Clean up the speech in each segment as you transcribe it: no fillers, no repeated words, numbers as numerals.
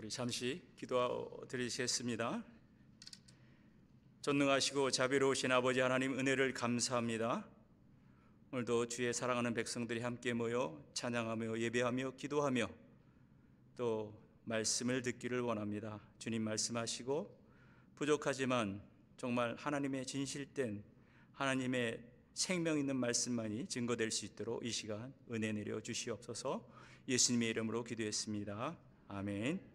우리 잠시 기도드리겠습니다. 전능하시고 자비로우신 아버지 하나님, 은혜를 감사합니다. 오늘도 주의 사랑하는 백성들이 함께 모여 찬양하며 예배하며 기도하며 또 말씀을 듣기를 원합니다. 주님 말씀하시고 부족하지만 정말 하나님의 진실된 하나님의 생명 있는 말씀만이 증거될 수 있도록 이 시간 은혜 내려 주시옵소서. 예수님의 이름으로 기도했습니다. 아멘.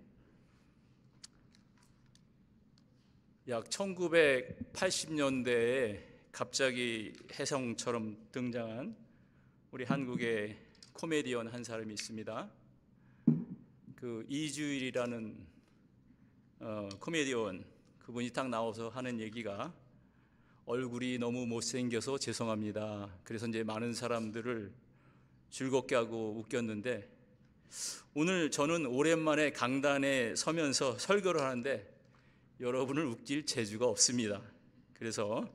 약 1980년대에 갑자기 혜성처럼 등장한 우리 한국의 코미디언 한 사람이 있습니다. 그 이주일이라는 코미디언, 그분이 딱 나와서 하는 얘기가 얼굴이 너무 못생겨서 죄송합니다. 그래서 이제 많은 사람들을 즐겁게 하고 웃겼는데, 오늘 저는 오랜만에 강단에 서면서 설교를 하는데 여러분을 웃길 재주가 없습니다. 그래서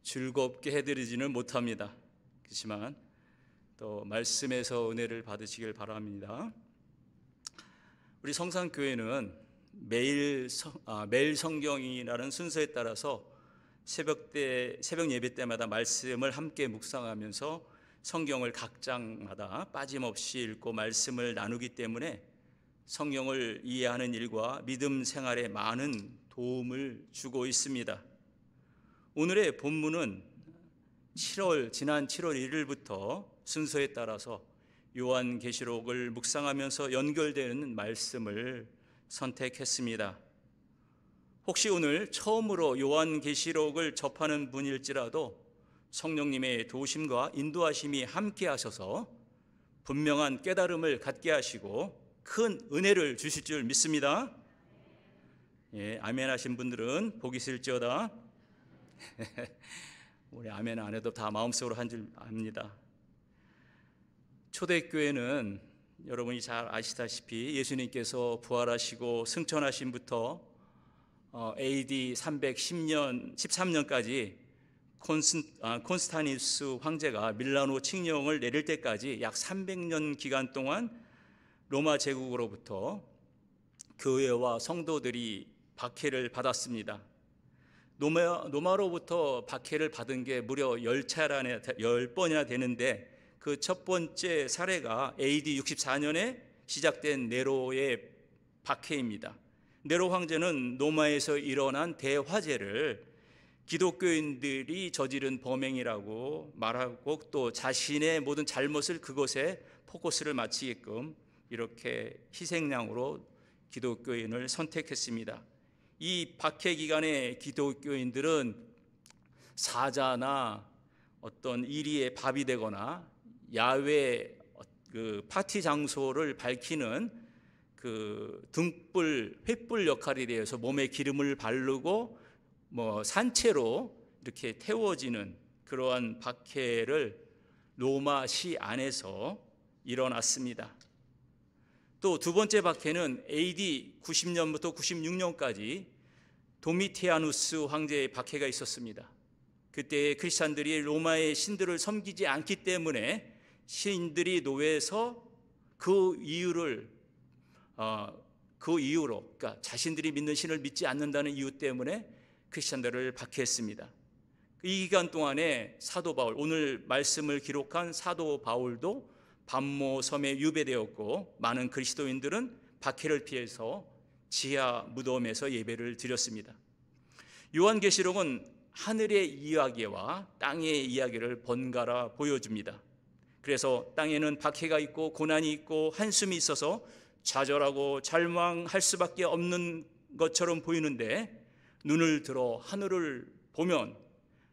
즐겁게 해드리지는 못합니다. 그렇지만 또 말씀에서 은혜를 받으시길 바랍니다. 우리 성산교회는 매일 성경이라는 순서에 따라서 새벽 예배 때마다 말씀을 함께 묵상하면서 성경을 각 장마다 빠짐없이 읽고 말씀을 나누기 때문에 성경을 이해하는 일과 믿음 생활에 많은 도움을 주고 있습니다. 오늘의 본문은 지난 7월 1일부터 순서에 따라서 요한계시록을 묵상하면서 연결되는 말씀을 선택했습니다. 혹시 오늘 처음으로 요한계시록을 접하는 분일지라도 성령님의 도우심과 인도하심이 함께 하셔서 분명한 깨달음을 갖게 하시고 큰 은혜를 주실 줄 믿습니다. 예, 아멘 하신 분들은 복이 있을지어다. 우리 아멘 안 해도 다 마음속으로 한 줄 압니다. 초대교회는 여러분이 잘 아시다시피 예수님께서 부활하시고 승천하심부터 AD 313년까지 콘스탄티누스 황제가 밀라노 칙령을 내릴 때까지 약 300년 기간 동안 로마 제국으로부터 교회와 성도들이 박해를 받았습니다. 로마로부터 박해를 받은 게 무려 10번이나 되는데, 그 첫 번째 사례가 AD 64년에 시작된 네로의 박해입니다. 네로 황제는 로마에서 일어난 대화재를 기독교인들이 저지른 범행이라고 말하고 또 자신의 모든 잘못을 그것에 포커스를 맞추게끔 이렇게 희생양으로 기독교인을 선택했습니다. 이 박해 기간에 기독교인들은 사자나 어떤 이리의 밥이 되거나 야외 그 파티 장소를 밝히는 그 등불, 횃불 역할에 대해서 몸에 기름을 바르고 산채로 이렇게 태워지는 그러한 박해를 로마시 안에서 일어났습니다. 또 두 번째 박해는 AD 90년부터 96년까지 도미티아누스 황제의 박해가 있었습니다. 그때 크리스찬들이 로마의 신들을 섬기지 않기 때문에 신들이 노예해서 그 이유로, 그러니까 자신들이 믿는 신을 믿지 않는다는 이유 때문에 크리스찬들을 박해했습니다. 이 기간 동안에 사도 바울, 오늘 말씀을 기록한 사도 바울도 반모 섬에 유배되었고, 많은 그리스도인들은 박해를 피해서 지하 무덤에서 예배를 드렸습니다. 요한계시록은 하늘의 이야기와 땅의 이야기를 번갈아 보여줍니다. 그래서 땅에는 박해가 있고 고난이 있고 한숨이 있어서 좌절하고 절망할 수밖에 없는 것처럼 보이는데, 눈을 들어 하늘을 보면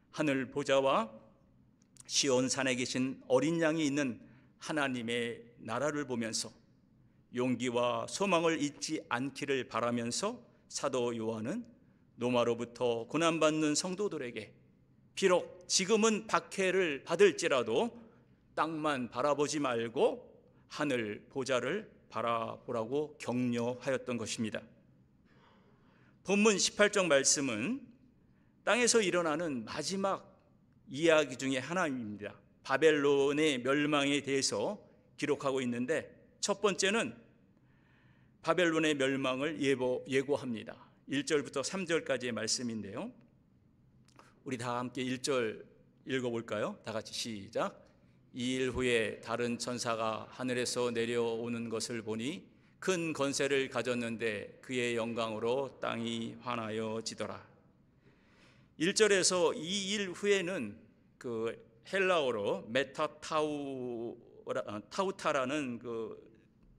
하늘 보좌와 시온산에 계신 어린 양이 있는 하나님의 나라를 보면서 용기와 소망을 잊지 않기를 바라면서 사도 요한은 로마로부터 고난받는 성도들에게 비록 지금은 박해를 받을지라도 땅만 바라보지 말고 하늘 보좌를 바라보라고 격려하였던 것입니다. 본문 18절 말씀은 땅에서 일어나는 마지막 이야기 중에 하나입니다. 바벨론의 멸망에 대해서 기록하고 있는데, 첫 번째는 바벨론의 멸망을 예고합니다. 1절부터 3절까지의 말씀인데요. 우리 다 함께 1절 읽어볼까요? 다 같이 시작. 2일 후에 다른 천사가 하늘에서 내려오는 것을 보니 큰 권세를 가졌는데 그의 영광으로 땅이 환하여지더라. 1절에서 2일 후에는 그 헬라어로 타우타라는 그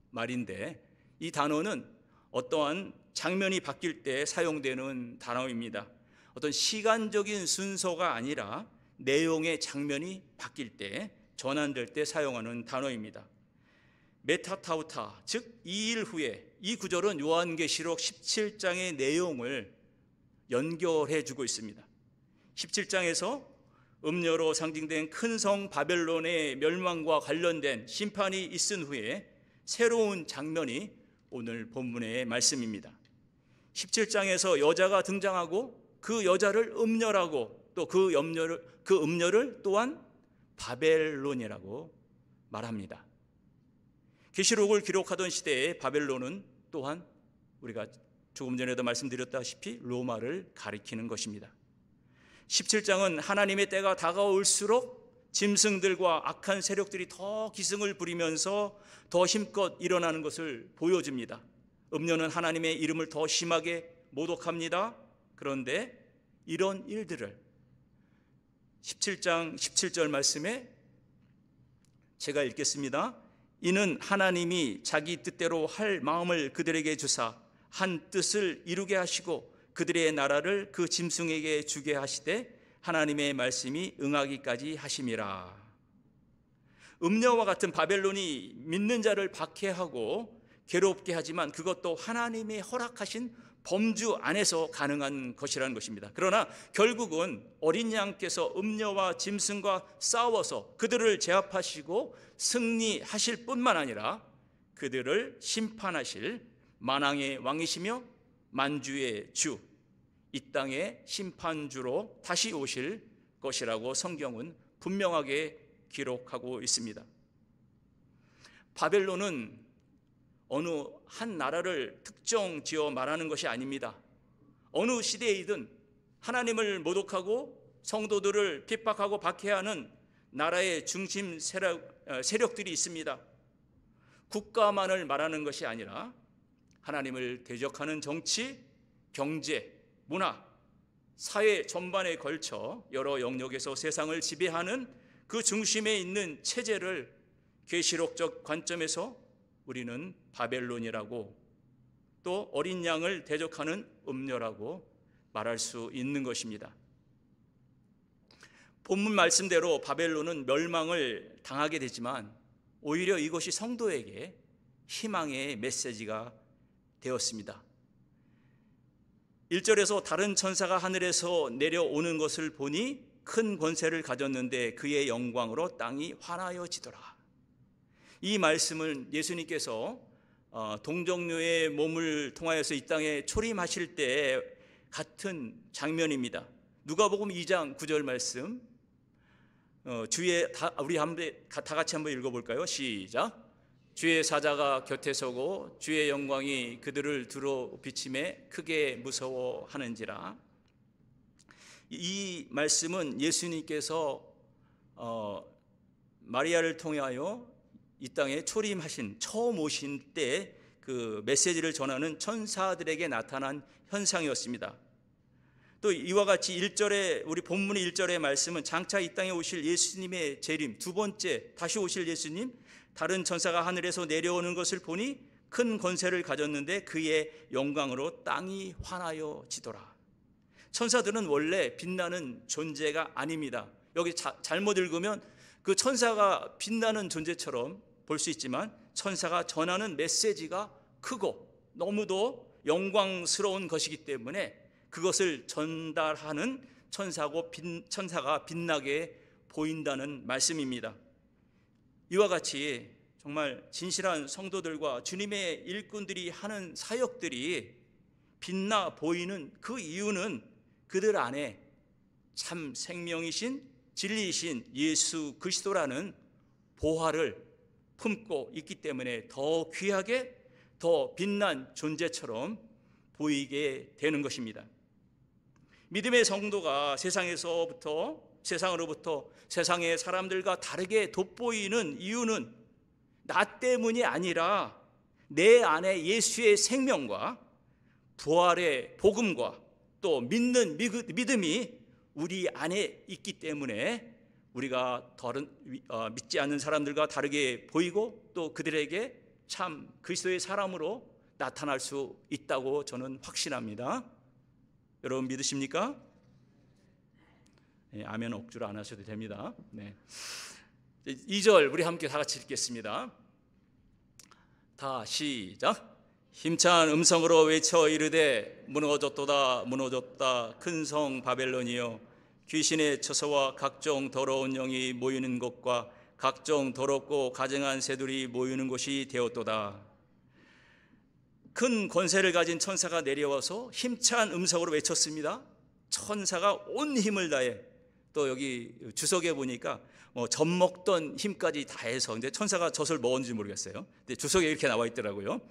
말인데, 이 단어는 어떠한 장면이 바뀔 때 사용되는 단어입니다. 어떤 시간적인 순서가 아니라 내용의 장면이 바뀔 때, 전환될 때 사용하는 단어입니다. 메타타우타, 즉 2일 후에, 이 구절은 요한계시록 17장의 내용을 연결해 주고 있습니다. 17장에서 음녀로 상징된 큰 성 바벨론의 멸망과 관련된 심판이 있은 후에 새로운 장면이 오늘 본문의 말씀입니다. 17장에서 여자가 등장하고 그 여자를 음녀라고, 또 그 음녀를 또한 바벨론이라고 말합니다. 계시록을 기록하던 시대에 바벨론은 또한 우리가 조금 전에도 말씀드렸다시피 로마를 가리키는 것입니다. 17장은 하나님의 때가 다가올수록 짐승들과 악한 세력들이 더 기승을 부리면서 더 힘껏 일어나는 것을 보여줍니다. 음녀는 하나님의 이름을 더 심하게 모독합니다. 그런데 이런 일들을 17장 17절 말씀에 제가 읽겠습니다. 이는 하나님이 자기 뜻대로 할 마음을 그들에게 주사 한 뜻을 이루게 하시고 그들의 나라를 그 짐승에게 주게 하시되 하나님의 말씀이 응하기까지 하심이라. 음녀와 같은 바벨론이 믿는 자를 박해하고 괴롭게 하지만 그것도 하나님이 허락하신 범주 안에서 가능한 것이라는 것입니다. 그러나 결국은 어린 양께서 음녀와 짐승과 싸워서 그들을 제압하시고 승리하실 뿐만 아니라 그들을 심판하실 만왕의 왕이시며 만주의 주, 이 땅의 심판주로 다시 오실 것이라고 성경은 분명하게 기록하고 있습니다. 바벨론은 어느 한 나라를 특정 지어 말하는 것이 아닙니다. 어느 시대이든 하나님을 모독하고 성도들을 핍박하고 박해하는 나라의 중심 세력들이 있습니다. 국가만을 말하는 것이 아니라 하나님을 대적하는 정치, 경제, 문화, 사회 전반에 걸쳐 여러 영역에서 세상을 지배하는 그 중심에 있는 체제를 계시록적 관점에서 우리는 바벨론이라고, 또 어린 양을 대적하는 음녀라고 말할 수 있는 것입니다. 본문 말씀대로 바벨론은 멸망을 당하게 되지만 오히려 이것이 성도에게 희망의 메시지가 되었습니다. 1절에서 다른 천사가 하늘에서 내려오는 것을 보니 큰 권세를 가졌는데 그의 영광으로 땅이 환하여지더라. 이 말씀은 예수님께서 동정녀의 몸을 통하여서 이 땅에 초림하실 때 같은 장면입니다. 누가복음 2장 9절 말씀, 우리 다 같이 한번 읽어볼까요? 시작. 주의 사자가 곁에 서고 주의 영광이 그들을 두루 비침에 크게 무서워하는지라. 이 말씀은 예수님께서 마리아를 통하여 이 땅에 초림하신, 처음 오신 때 그 메시지를 전하는 천사들에게 나타난 현상이었습니다. 또 이와 같이 1절에, 우리 본문의 1절의 말씀은 장차 이 땅에 오실 예수님의 재림, 두 번째 다시 오실 예수님, 다른 천사가 하늘에서 내려오는 것을 보니 큰 권세를 가졌는데 그의 영광으로 땅이 환하여지더라. 천사들은 원래 빛나는 존재가 아닙니다. 여기 잘못 읽으면 그 천사가 빛나는 존재처럼 볼 수 있지만 천사가 전하는 메시지가 크고 너무도 영광스러운 것이기 때문에 그것을 전달하는 천사가 빛나게 보인다는 말씀입니다. 이와 같이 정말 진실한 성도들과 주님의 일꾼들이 하는 사역들이 빛나 보이는 그 이유는 그들 안에 참 생명이신 진리이신 예수 그리스도라는 보화를 품고 있기 때문에 더 귀하게, 더 빛난 존재처럼 보이게 되는 것입니다. 믿음의 성도가 세상으로부터 세상의 사람들과 다르게 돋보이는 이유는 나 때문이 아니라 내 안에 예수의 생명과 부활의 복음과 또 믿는 믿음이 우리 안에 있기 때문에 우리가 믿지 않는 사람들과 다르게 보이고 또 그들에게 참 그리스도의 사람으로 나타날 수 있다고 저는 확신합니다. 여러분 믿으십니까? 네, 아멘 억지로 안 하셔도 됩니다. 네. 2절 우리 함께 다 같이 읽겠습니다. 다 시작. 힘찬 음성으로 외쳐 이르되 무너졌도다 무너졌다 큰 성 바벨론이여 귀신의 처소와 각종 더러운 영이 모이는 곳과 각종 더럽고 가증한 새들이 모이는 곳이 되었도다. 큰 권세를 가진 천사가 내려와서 힘찬 음성으로 외쳤습니다. 천사가 온 힘을 다해, 또 여기 주석에 보니까 젖 먹던 힘까지 다해서, 근데 천사가 젖을 먹었는지 모르겠어요. 근데 주석에 이렇게 나와 있더라고요.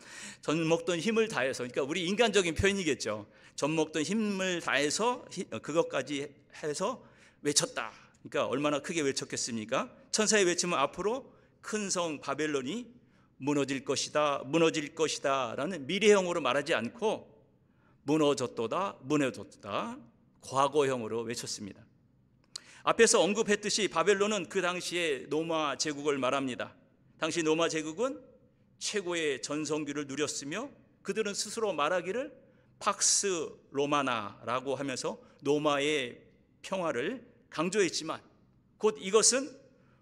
젖 먹던 힘을 다해서, 그러니까 우리 인간적인 표현이겠죠. 젖 먹던 힘을 다해서 그것까지 해서 외쳤다. 그러니까 얼마나 크게 외쳤겠습니까? 천사의 외침은 앞으로 큰 성 바벨론이 무너질 것이다, 무너질 것이다 라는 미래형으로 말하지 않고 무너졌도다, 무너졌다 과거형으로 외쳤습니다. 앞에서 언급했듯이 바벨론은 그 당시에 로마 제국을 말합니다. 당시 로마 제국은 최고의 전성기를 누렸으며 그들은 스스로 말하기를 팍스 로마나라고 하면서 로마의 평화를 강조했지만 곧 이것은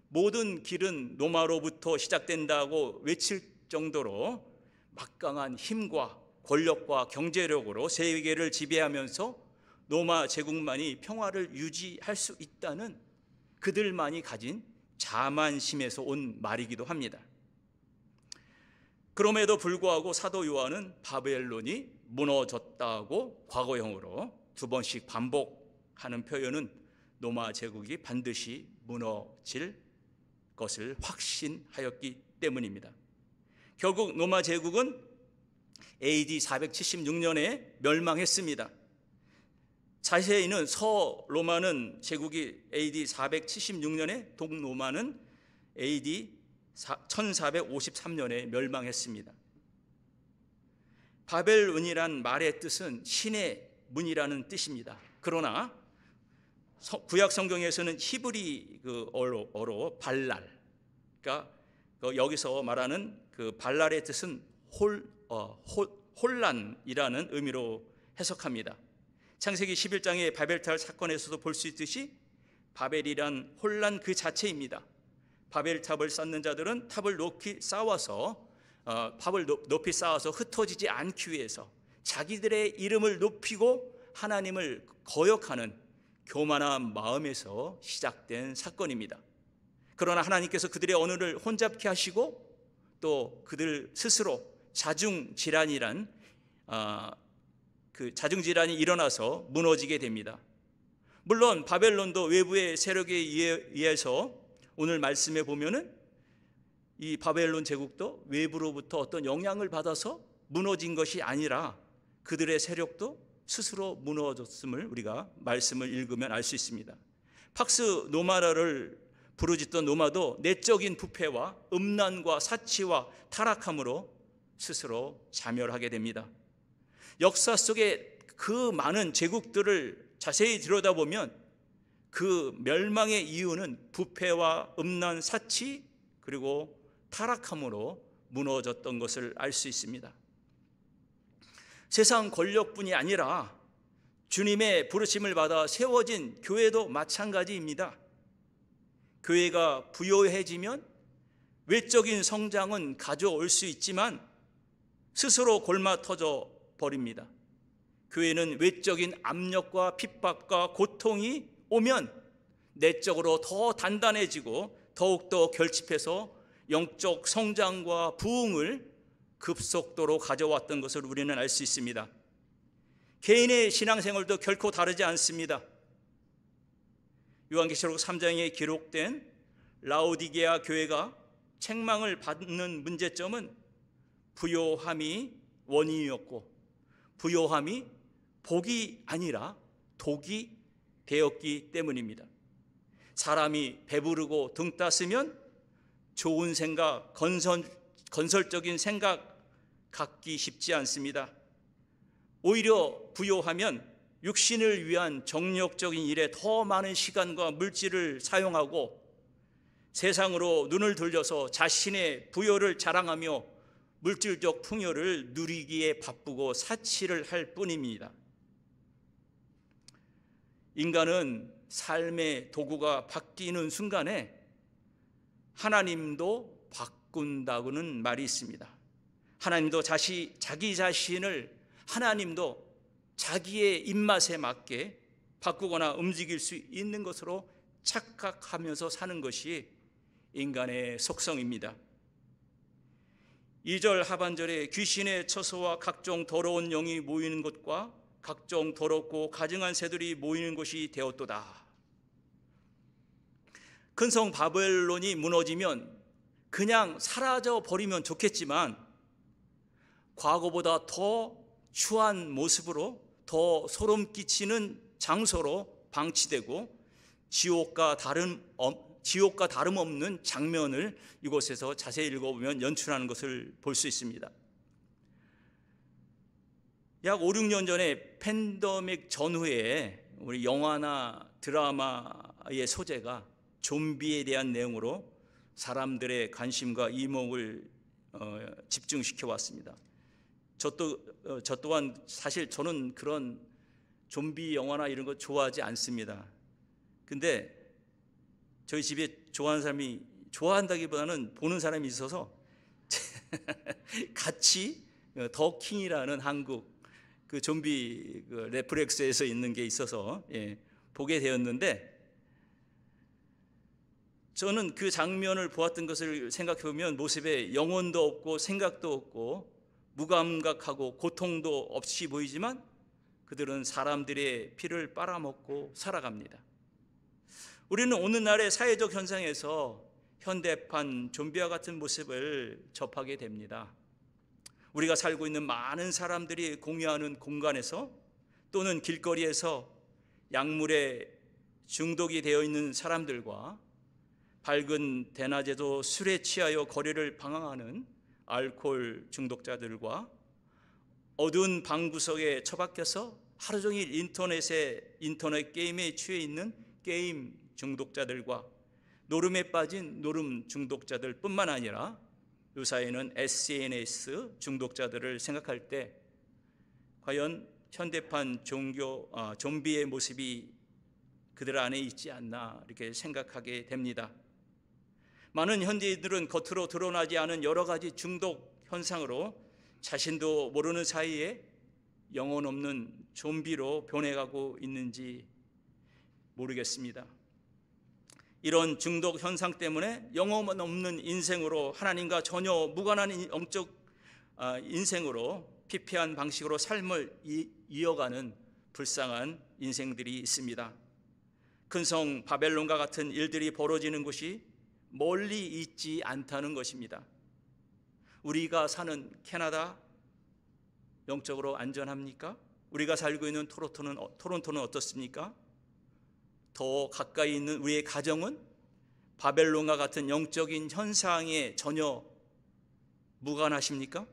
모든 길은 로마로부터 시작된다고 외칠 정도로 막강한 힘과 권력과 경제력으로 세계를 지배하면서 로마 제국만이 평화를 유지할 수 있다는 그들만이 가진 자만심에서 온 말이기도 합니다. 그럼에도 불구하고 사도 요한은 바벨론이 무너졌다고 과거형으로 두 번씩 반복하는 표현은 로마 제국이 반드시 무너질 것을 확신하였기 때문입니다. 결국 로마 제국은 AD 476년에 멸망했습니다. 자세히는 서로마는 제국이 AD 476년에, 동로마는 AD 1453년에 멸망했습니다. 바벨론이란 말의 뜻은 신의 문이라는 뜻입니다. 그러나 구약 성경에서는 히브리어로 발랄, 그러니까 여기서 말하는 그 발랄의 뜻은 혼란이라는 의미로 해석합니다. 창세기 11장의 바벨탑 사건에서도 볼 수 있듯이 바벨이란 혼란 그 자체입니다. 바벨탑을 쌓는 자들은 탑을 높이 쌓아서 흩어지지 않기 위해서 자기들의 이름을 높이고 하나님을 거역하는 교만한 마음에서 시작된 사건입니다. 그러나 하나님께서 그들의 언어를 혼잡케 하시고 또 그들 스스로 자중질환이 일어나서 무너지게 됩니다. 물론 바벨론도 외부의 세력에 의해서 오늘 말씀에 보면은 이 바벨론 제국도 외부로부터 어떤 영향을 받아서 무너진 것이 아니라 그들의 세력도 스스로 무너졌음을 우리가 말씀을 읽으면 알 수 있습니다. 팍스 노마라를 부르짖던 노마도 내적인 부패와 음란과 사치와 타락함으로 스스로 자멸하게 됩니다. 역사 속에 그 많은 제국들을 자세히 들여다보면 그 멸망의 이유는 부패와 음란, 사치 그리고 타락함으로 무너졌던 것을 알 수 있습니다. 세상 권력뿐이 아니라 주님의 부르심을 받아 세워진 교회도 마찬가지입니다. 교회가 부요해지면 외적인 성장은 가져올 수 있지만 스스로 골마 터져 버립니다. 교회는 외적인 압력과 핍박과 고통이 오면 내적으로 더 단단해지고 더욱더 결집해서 영적 성장과 부흥을 급속도로 가져왔던 것을 우리는 알 수 있습니다. 개인의 신앙생활도 결코 다르지 않습니다. 요한계시록 3장에 기록된 라오디게아 교회가 책망을 받는 문제점은 부요함이 원인이었고 부요함이 복이 아니라 독이 되었기 때문입니다. 사람이 배부르고 등 따스면 좋은 생각, 건설적인 생각 갖기 쉽지 않습니다. 오히려 부요하면 육신을 위한 정력적인 일에 더 많은 시간과 물질을 사용하고 세상으로 눈을 돌려서 자신의 부요를 자랑하며 물질적 풍요를 누리기에 바쁘고 사치를 할 뿐입니다. 인간은 삶의 도구가 바뀌는 순간에 하나님도 바꾼다고는 말이 있습니다. 하나님도 자기 자신을 하나님도 자기의 입맛에 맞게 바꾸거나 움직일 수 있는 것으로 착각하면서 사는 것이 인간의 속성입니다. 2절 하반절에 귀신의 처소와 각종 더러운 영이 모이는 것과 각종 더럽고 가증한 새들이 모이는 곳이 되었도다. 큰 성 바벨론이 무너지면 그냥 사라져 버리면 좋겠지만 과거보다 더 추한 모습으로 더 소름 끼치는 장소로 방치되고 지옥과 다름없는 장면을 이곳에서 자세히 읽어보면 연출하는 것을 볼 수 있습니다. 약 5, 6년 전에 팬데믹 전후에 우리 영화나 드라마의 소재가 좀비에 대한 내용으로 사람들의 관심과 이목을 집중시켜 왔습니다. 저 또한 사실 저는 그런 좀비 영화나 이런 거 좋아하지 않습니다. 근데 저희 집에 좋아한다기보다는 보는 사람이 있어서 같이 더킹이라는 한국 그 좀비 넷플릭스에서 있는 게 있어서 보게 되었는데, 저는 그 장면을 보았던 것을 생각해 보면 모습에 영혼도 없고 생각도 없고 무감각하고 고통도 없이 보이지만 그들은 사람들의 피를 빨아먹고 살아갑니다. 우리는 오늘날의 사회적 현상에서 현대판 좀비와 같은 모습을 접하게 됩니다. 우리가 살고 있는 많은 사람들이 공유하는 공간에서 또는 길거리에서 약물에 중독이 되어 있는 사람들과 밝은 대낮에도 술에 취하여 거리를 방황하는 알코올 중독자들과 어두운 방구석에 처박혀서 하루 종일 인터넷 게임에 취해 있는 게임 중독자들과 노름에 빠진 노름 중독자들 뿐만 아니라 요사이는 SNS 중독자들을 생각할 때 과연 현대판 좀비의 모습이 그들 안에 있지 않나 이렇게 생각하게 됩니다. 많은 현대인들은 겉으로 드러나지 않은 여러 가지 중독 현상으로 자신도 모르는 사이에 영혼 없는 좀비로 변해가고 있는지 모르겠습니다. 이런 중독 현상 때문에 영혼 없는 인생으로, 하나님과 전혀 무관한 영적 인생으로 피폐한 방식으로 삶을 이어가는 불쌍한 인생들이 있습니다. 큰 성 바벨론과 같은 일들이 벌어지는 곳이 멀리 있지 않다는 것입니다. 우리가 사는 캐나다 영적으로 안전합니까? 우리가 살고 있는 토론토는 어떻습니까? 더 가까이 있는 우리의 가정은 바벨론과 같은 영적인 현상에 전혀 무관하십니까?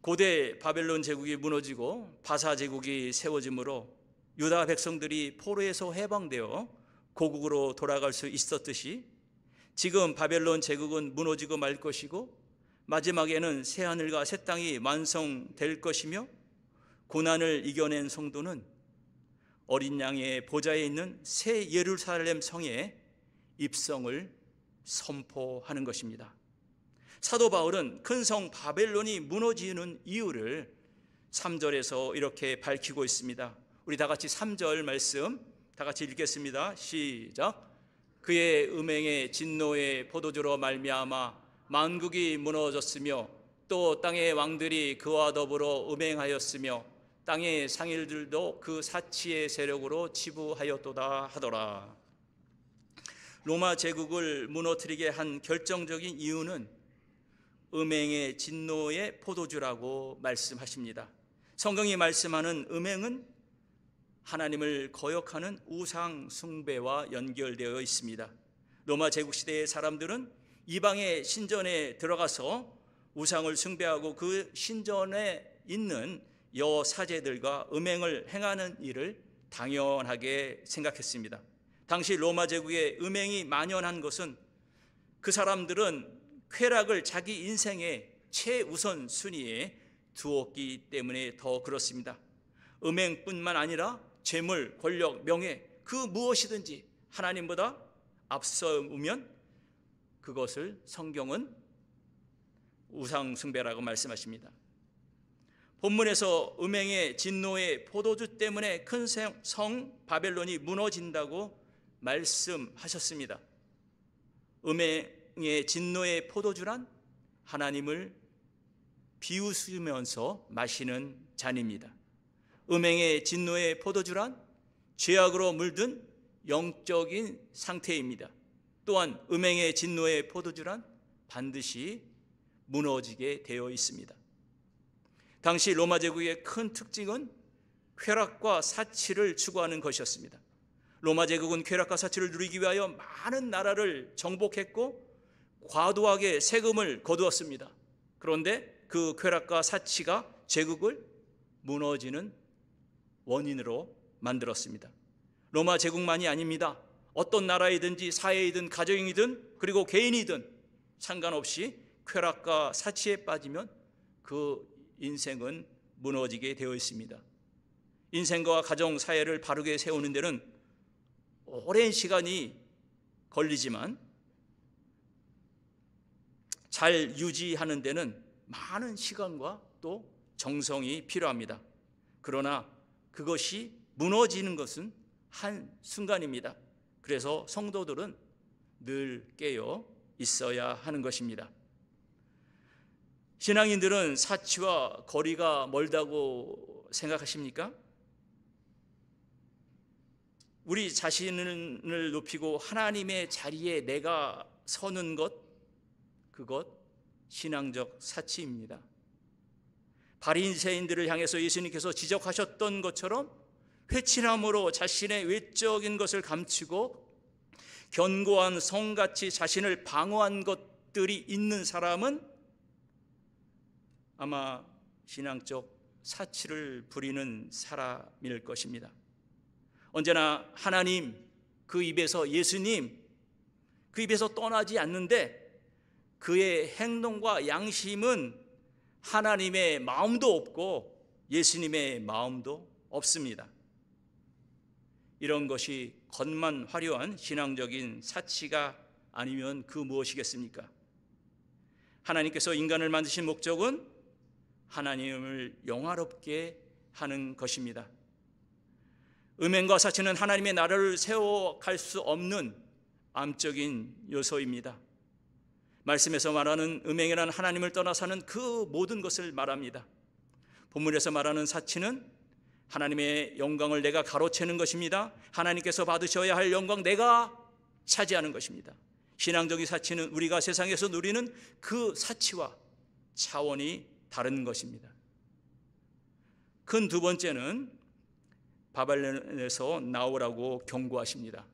고대 바벨론 제국이 무너지고 바사 제국이 세워짐으로 유다 백성들이 포로에서 해방되어 고국으로 돌아갈 수 있었듯이 지금 바벨론 제국은 무너지고 말 것이고 마지막에는 새하늘과 새 땅이 완성될 것이며 고난을 이겨낸 성도는 어린 양의 보좌에 있는 새 예루살렘 성에 입성을 선포하는 것입니다. 사도 바울은 큰 성 바벨론이 무너지는 이유를 3절에서 이렇게 밝히고 있습니다. 우리 다 같이 3절 말씀 다 같이 읽겠습니다. 시작. 그의 음행의 진노의 포도주로 말미암아 만국이 무너졌으며 또 땅의 왕들이 그와 더불어 음행하였으며 땅의 상일들도 그 사치의 세력으로 치부하였도다 하더라. 로마 제국을 무너뜨리게 한 결정적인 이유는 음행의 진노의 포도주라고 말씀하십니다. 성경이 말씀하는 음행은 하나님을 거역하는 우상 숭배와 연결되어 있습니다. 로마 제국 시대의 사람들은 이방의 신전에 들어가서 우상을 숭배하고 그 신전에 있는 여사제들과 음행을 행하는 일을 당연하게 생각했습니다. 당시 로마 제국에 음행이 만연한 것은 그 사람들은 쾌락을 자기 인생의 최우선 순위에 두었기 때문에 더 그렇습니다. 음행뿐만 아니라 재물, 권력, 명예 그 무엇이든지 하나님보다 앞서면 그것을 성경은 우상 숭배라고 말씀하십니다. 본문에서 음행의 진노의 포도주 때문에 큰 성 바벨론이 무너진다고 말씀하셨습니다. 음행의 진노의 포도주란 하나님을 비웃으면서 마시는 잔입니다. 음행의 진노의 포도주란 죄악으로 물든 영적인 상태입니다. 또한 음행의 진노의 포도주란 반드시 무너지게 되어 있습니다. 당시 로마 제국의 큰 특징은 쾌락과 사치를 추구하는 것이었습니다. 로마 제국은 쾌락과 사치를 누리기 위하여 많은 나라를 정복했고 과도하게 세금을 거두었습니다. 그런데 그 쾌락과 사치가 제국을 무너지는 원인으로 만들었습니다. 로마 제국만이 아닙니다. 어떤 나라이든지 사회이든 가정이든 그리고 개인이든 상관없이 쾌락과 사치에 빠지면 그 인생은 무너지게 되어 있습니다. 인생과 가정 사회를 바르게 세우는 데는 오랜 시간이 걸리지만 잘 유지하는 데는 많은 시간과 또 정성이 필요합니다. 그러나 그것이 무너지는 것은 한순간입니다. 그래서 성도들은 늘 깨어 있어야 하는 것입니다. 신앙인들은 사치와 거리가 멀다고 생각하십니까? 우리 자신을 높이고 하나님의 자리에 내가 서는 것, 그것 신앙적 사치입니다. 바리새인들을 향해서 예수님께서 지적하셨던 것처럼 회칠함으로 자신의 외적인 것을 감추고 견고한 성같이 자신을 방어한 것들이 있는 사람은 아마 신앙적 사치를 부리는 사람일 것입니다. 언제나 하나님 그 입에서 예수님 그 입에서 떠나지 않는데 그의 행동과 양심은 하나님의 마음도 없고 예수님의 마음도 없습니다. 이런 것이 겉만 화려한 신앙적인 사치가 아니면 그 무엇이겠습니까? 하나님께서 인간을 만드신 목적은 하나님을 영화롭게 하는 것입니다. 음행과 사치는 하나님의 나라를 세워갈 수 없는 암적인 요소입니다. 말씀에서 말하는 음행이란 하나님을 떠나 사는 그 모든 것을 말합니다. 본문에서 말하는 사치는 하나님의 영광을 내가 가로채는 것입니다. 하나님께서 받으셔야 할 영광 내가 차지하는 것입니다. 신앙적인 사치는 우리가 세상에서 누리는 그 사치와 차원이 다른 것입니다. 큰 두 번째는 바벨론에서 나오라고 경고하십니다.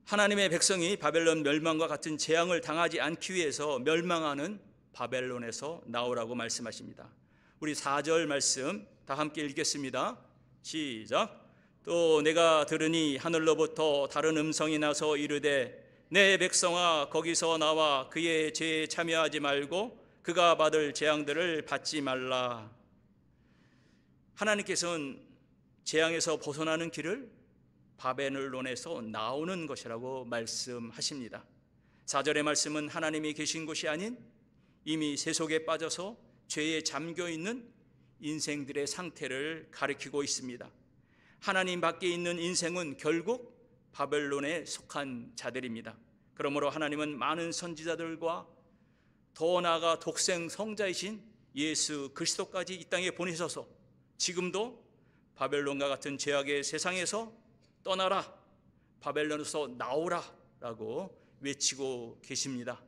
하나님의 백성이 바벨론 멸망과 같은 재앙을 당하지 않기 위해서 멸망하는 바벨론에서 나오라고 말씀하십니다. 우리 4절 말씀 다 함께 읽겠습니다. 시작. 또 내가 들으니 하늘로부터 다른 음성이 나서 이르되 내 백성아 거기서 나와 그의 죄에 참여하지 말고 그가 받을 재앙들을 받지 말라. 하나님께서는 재앙에서 벗어나는 길을 바벨론에서 나오는 것이라고 말씀하십니다. 4절의 말씀은 하나님이 계신 곳이 아닌 이미 세속에 빠져서 죄에 잠겨있는 인생들의 상태를 가리키고 있습니다. 하나님 밖에 있는 인생은 결국 바벨론에 속한 자들입니다. 그러므로 하나님은 많은 선지자들과 더 나아가 독생 성자이신 예수 그리스도까지 이 땅에 보내셔서 지금도 바벨론과 같은 죄악의 세상에서 떠나라, 바벨론에서 나오라 라고 외치고 계십니다.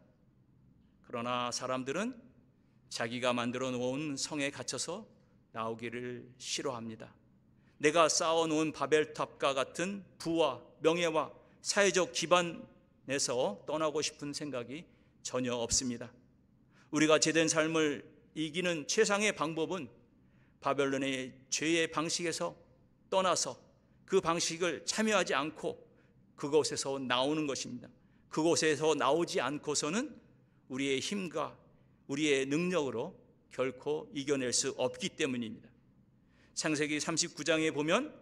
그러나 사람들은 자기가 만들어 놓은 성에 갇혀서 나오기를 싫어합니다. 내가 쌓아놓은 바벨탑과 같은 부와 명예와 사회적 기반에서 떠나고 싶은 생각이 전혀 없습니다. 우리가 제된 삶을 이기는 최상의 방법은 바벨론의 죄의 방식에서 떠나서 그 방식을 참여하지 않고 그곳에서 나오는 것입니다. 그곳에서 나오지 않고서는 우리의 힘과 우리의 능력으로 결코 이겨낼 수 없기 때문입니다. 창세기 39장에 보면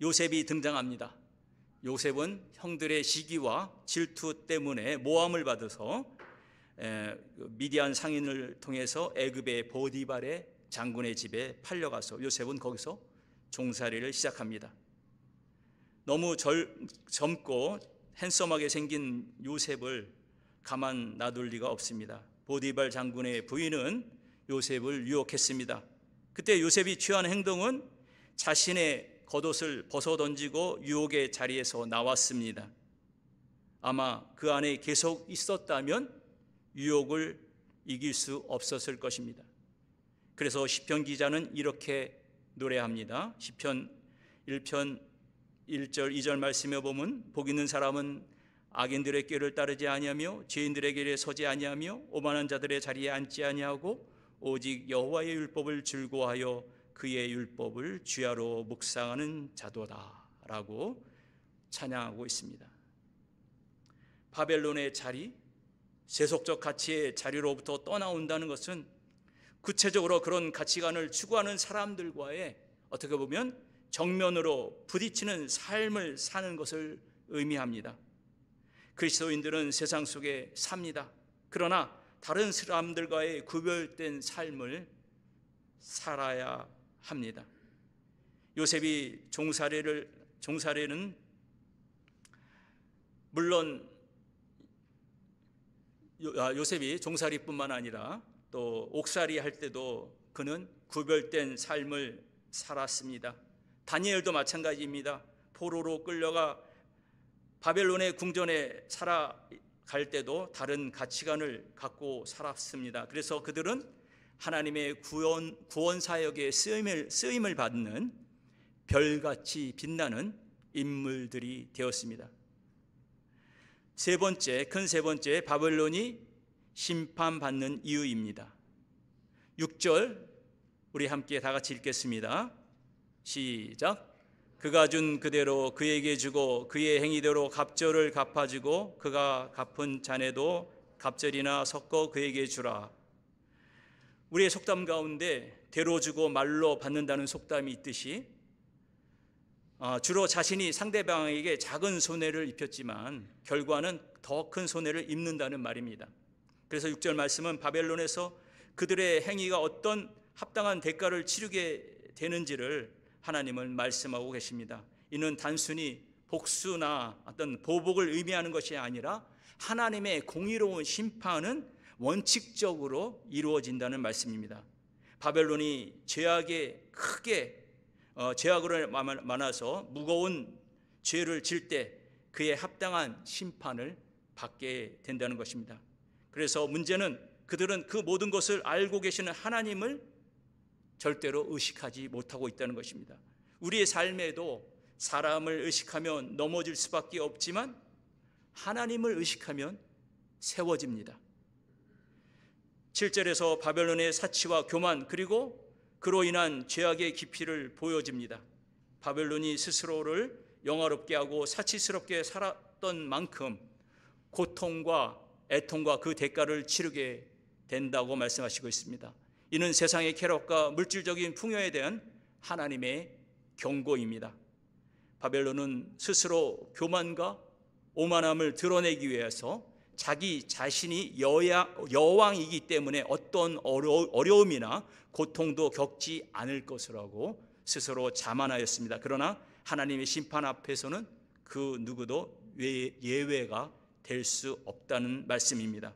요셉이 등장합니다. 요셉은 형들의 시기와 질투 때문에 모함을 받아서 미디안 상인을 통해서 애굽의 보디발의 장군의 집에 팔려가서 요셉은 거기서 종살이를 시작합니다. 너무 젊고 핸섬하게 생긴 요셉을 가만 놔둘 리가 없습니다. 보디발 장군의 부인은 요셉을 유혹했습니다. 그때 요셉이 취한 행동은 자신의 겉옷을 벗어던지고 유혹의 자리에서 나왔습니다. 아마 그 안에 계속 있었다면 유혹을 이길 수 없었을 것입니다. 그래서 시편 기자는 이렇게 노래합니다. 시편 1편 1절 2절 말씀에 보면 복 있는 사람은 악인들의 꾀를 따르지 아니하며 죄인들의 길에 서지 아니하며 오만한 자들의 자리에 앉지 아니하고 오직 여호와의 율법을 즐거워하여 그의 율법을 주야로 묵상하는 자도다 라고 찬양하고 있습니다. 바벨론의 자리, 세속적 가치의 자리로부터 떠나온다는 것은 구체적으로 그런 가치관을 추구하는 사람들과의 어떻게 보면 정면으로 부딪히는 삶을 사는 것을 의미합니다. 그리스도인들은 세상 속에 삽니다. 그러나 다른 사람들과의 구별된 삶을 살아야 합니다. 요셉이 종살이는 물론 요셉이 종살이뿐만 아니라 또 옥살이 할 때도 그는 구별된 삶을 살았습니다. 다니엘도 마찬가지입니다. 포로로 끌려가 바벨론의 궁전에 살아갈 때도 다른 가치관을 갖고 살았습니다. 그래서 그들은 하나님의 구원 사역에 쓰임을 받는 별같이 빛나는 인물들이 되었습니다. 큰 세 번째 바벨론이 심판받는 이유입니다. 6절 우리 함께 다 같이 읽겠습니다. 시작. 그가 준 그대로 그에게 주고 그의 행위대로 갑절을 갚아주고 그가 갚은 잔에도 갑절이나 섞어 그에게 주라. 우리의 속담 가운데 대로 주고 말로 받는다는 속담이 있듯이 주로 자신이 상대방에게 작은 손해를 입혔지만 결과는 더 큰 손해를 입는다는 말입니다. 그래서 6절 말씀은 바벨론에서 그들의 행위가 어떤 합당한 대가를 치르게 되는지를 하나님은 말씀하고 계십니다. 이는 단순히 복수나 어떤 보복을 의미하는 것이 아니라 하나님의 공의로운 심판은 원칙적으로 이루어진다는 말씀입니다. 바벨론이 죄악으로 많아서 무거운 죄를 질 때 그에 합당한 심판을 받게 된다는 것입니다. 그래서 문제는 그들은 그 모든 것을 알고 계시는 하나님을 절대로 의식하지 못하고 있다는 것입니다. 우리의 삶에도 사람을 의식하면 넘어질 수밖에 없지만 하나님을 의식하면 세워집니다. 7절에서 바벨론의 사치와 교만 그리고 그로 인한 죄악의 깊이를 보여줍니다. 바벨론이 스스로를 영화롭게 하고 사치스럽게 살았던 만큼 고통과 애통과 그 대가를 치르게 된다고 말씀하시고 있습니다. 이는 세상의 쾌락과 물질적인 풍요에 대한 하나님의 경고입니다. 바벨론은 스스로 교만과 오만함을 드러내기 위해서 자기 자신이 여왕이기 때문에 어떤 어려움이나 고통도 겪지 않을 것이라고 스스로 자만하였습니다. 그러나 하나님의 심판 앞에서는 그 누구도 예외가 될 수 없다는 말씀입니다.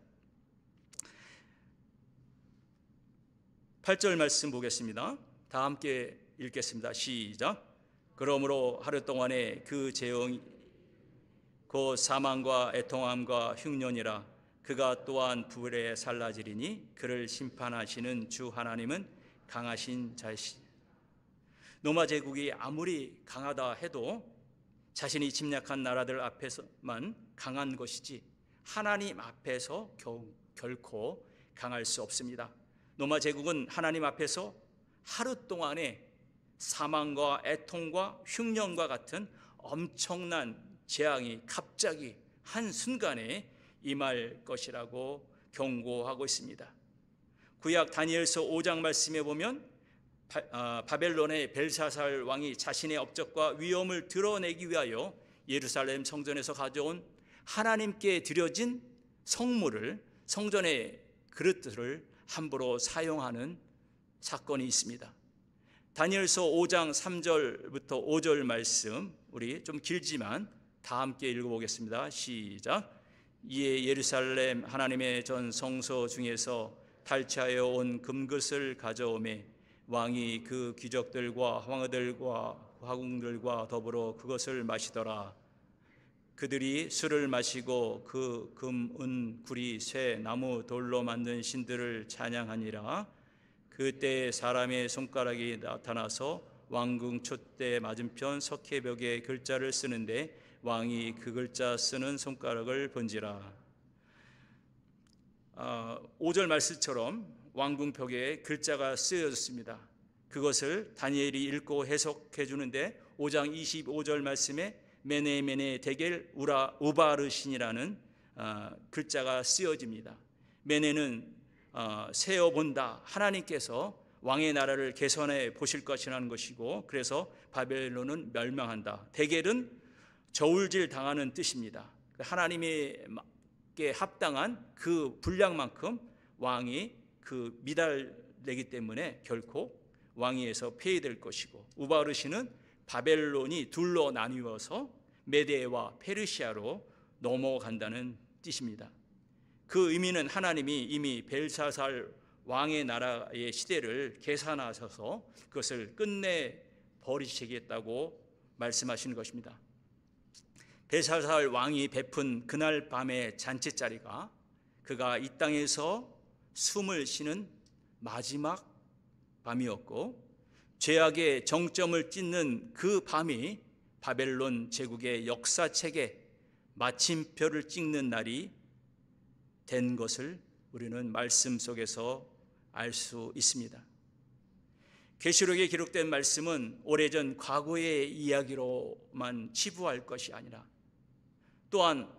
8절 말씀 보겠습니다. 다 함께 읽겠습니다. 시작. 그러므로 하루 동안에 그 재앙이 곧 사망과 애통함과 흉년이라 그가 또한 불에 살라지리니 그를 심판하시는 주 하나님은 강하신 자이시니. 로마 제국이 아무리 강하다 해도 자신이 침략한 나라들 앞에서만 강한 것이지 하나님 앞에서 결코 강할 수 없습니다. 로마 제국은 하나님 앞에서 하루 동안에 사망과 애통과 흉년과 같은 엄청난 재앙이 갑자기 한순간에 임할 것이라고 경고하고 있습니다. 구약 다니엘서 5장 말씀에 보면 바벨론의 벨사살 왕이 자신의 업적과 위엄을 드러내기 위하여 예루살렘 성전에서 가져온 하나님께 드려진 성물을, 성전의 그릇들을 함부로 사용하는 사건이 있습니다. 다니엘서 5장 3절부터 5절 말씀, 우리 좀 길지만 다 함께 읽어보겠습니다. 시작. 이에 예루살렘 하나님의 전 성소 중에서 탈취하여 온 금그릇을 가져오매 왕이 그 귀족들과 황후들과 화궁들과 더불어 그것을 마시더라. 그들이 술을 마시고 그 금, 은, 구리, 쇠, 나무, 돌로 만든 신들을 찬양하니라. 그때 사람의 손가락이 나타나서 왕궁 촛대 맞은편 석회벽에 글자를 쓰는데 왕이 그 글자 쓰는 손가락을 본지라. 5절 말씀처럼 왕궁 벽에 글자가 쓰여졌습니다. 그것을 다니엘이 읽고 해석해 주는데 5장 25절 말씀에 메네 데겔 우바르신이라는 글자가 쓰여집니다. 메네는 세어본다, 하나님께서 왕의 나라를 개선해 보실 것이라는 것이고, 그래서 바벨론은 멸망한다. 데겔은 저울질 당하는 뜻입니다. 하나님께 합당한 그 분량만큼 왕이 그 미달되기 때문에 결코 왕위에서 폐위될 것이고, 우바르신은 바벨론이 둘로 나뉘어서 메데와 페르시아로 넘어간다는 뜻입니다. 그 의미는 하나님이 이미 벨사살 왕의 나라의 시대를 계산하셔서 그것을 끝내 버리시겠다고 말씀하시는 것입니다. 벨사살 왕이 베푼 그날 밤의 잔치자리가 그가 이 땅에서 숨을 쉬는 마지막 밤이었고, 죄악의 정점을 찍는 그 밤이 바벨론 제국의 역사책에 마침표를 찍는 날이 된 것을 우리는 말씀 속에서 알 수 있습니다. 계시록에 기록된 말씀은 오래전 과거의 이야기로만 치부할 것이 아니라 또한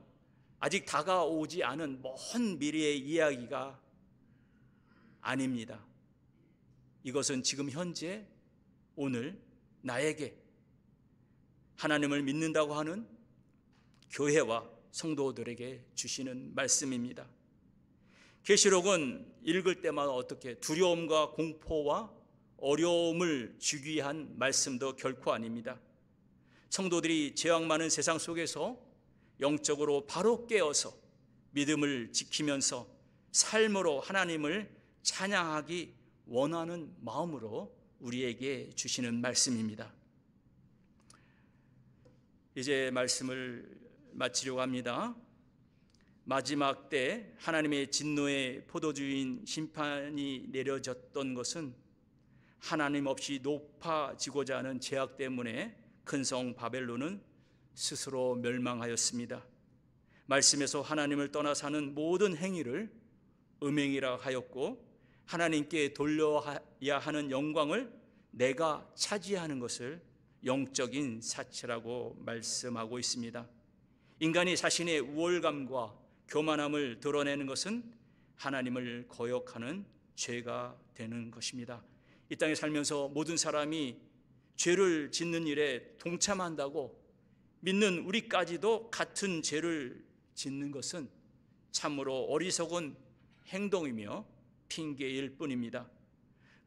아직 다가오지 않은 먼 미래의 이야기가 아닙니다. 이것은 지금 현재 오늘 나에게 하나님을 믿는다고 하는 교회와 성도들에게 주시는 말씀입니다. 계시록은 읽을 때마다 어떻게 두려움과 공포와 어려움을 주기 위한 말씀도 결코 아닙니다. 성도들이 죄악 많은 세상 속에서 영적으로 바로 깨어서 믿음을 지키면서 삶으로 하나님을 찬양하기 원하는 마음으로 우리에게 주시는 말씀입니다. 이제 말씀을 마치려고 합니다. 마지막 때 하나님의 진노의 포도주인 심판이 내려졌던 것은 하나님 없이 높아지고자 하는 죄악 때문에 큰 성 바벨론은 스스로 멸망하였습니다. 말씀에서 하나님을 떠나 사는 모든 행위를 음행이라 하였고, 하나님께 돌려야 하는 영광을 내가 차지하는 것을 영적인 사치라고 말씀하고 있습니다. 인간이 자신의 우월감과 교만함을 드러내는 것은 하나님을 거역하는 죄가 되는 것입니다. 이 땅에 살면서 모든 사람이 죄를 짓는 일에 동참한다고 믿는 우리까지도 같은 죄를 짓는 것은 참으로 어리석은 행동이며 핑계일 뿐입니다.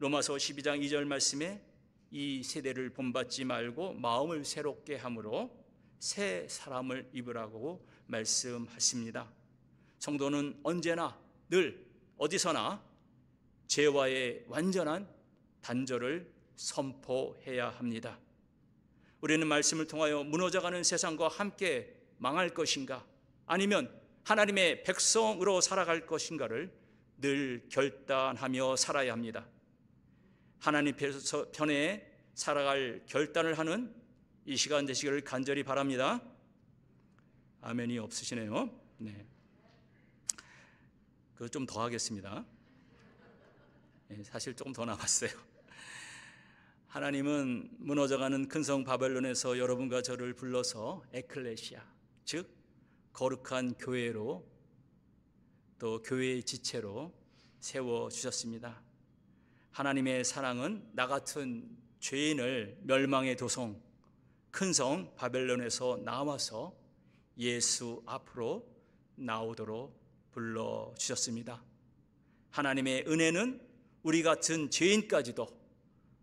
로마서 12장 2절 말씀에 이 세대를 본받지 말고 마음을 새롭게 함으로 새 사람을 입으라고 말씀하십니다. 성도는 언제나 늘 어디서나 죄와의 완전한 단절을 선포해야 합니다. 우리는 말씀을 통하여 무너져가는 세상과 함께 망할 것인가, 아니면 하나님의 백성으로 살아갈 것인가를 늘 결단하며 살아야 합니다. 하나님 편에 살아갈 결단을 하는 이 시간 되시기를 간절히 바랍니다. 아멘이 없으시네요. 네. 그거 좀 더 하겠습니다. 네, 사실 조금 더 남았어요. 하나님은 무너져가는 큰성 바벨론에서 여러분과 저를 불러서 에클레시아, 즉 거룩한 교회로, 또 교회의 지체로 세워주셨습니다. 하나님의 사랑은 나 같은 죄인을 멸망의 도성 큰성 바벨론에서 나와서 예수 앞으로 나오도록 불러주셨습니다. 하나님의 은혜는 우리 같은 죄인까지도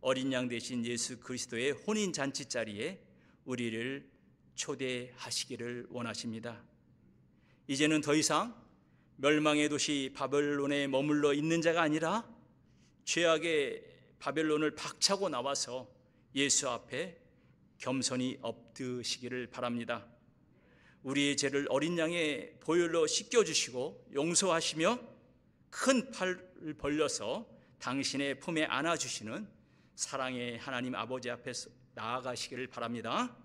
어린 양 되신 예수 그리스도의 혼인잔치 자리에 우리를 초대하시기를 원하십니다. 이제는 더 이상 멸망의 도시 바벨론에 머물러 있는 자가 아니라 죄악의 바벨론을 박차고 나와서 예수 앞에 겸손히 엎드시기를 바랍니다. 우리의 죄를 어린 양의 보혈로 씻겨주시고 용서하시며 큰 팔을 벌려서 당신의 품에 안아주시는 사랑의 하나님 아버지 앞에 나아가시기를 바랍니다.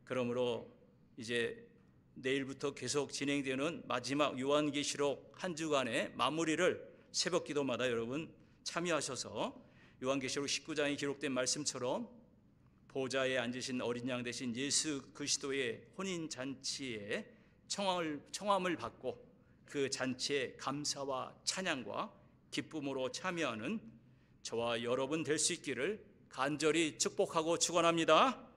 그러므로 이제 내일부터 계속 진행되는 마지막 요한계시록 한 주간의 마무리를 새벽 기도마다 여러분 참여하셔서 요한계시록 19장에 기록된 말씀처럼 보좌에 앉으신 어린 양 되신 예수 그리스도의 혼인잔치에 청함을 받고 그 잔치에 감사와 찬양과 기쁨으로 참여하는 저와 여러분 될 수 있기를 간절히 축복하고 축원합니다.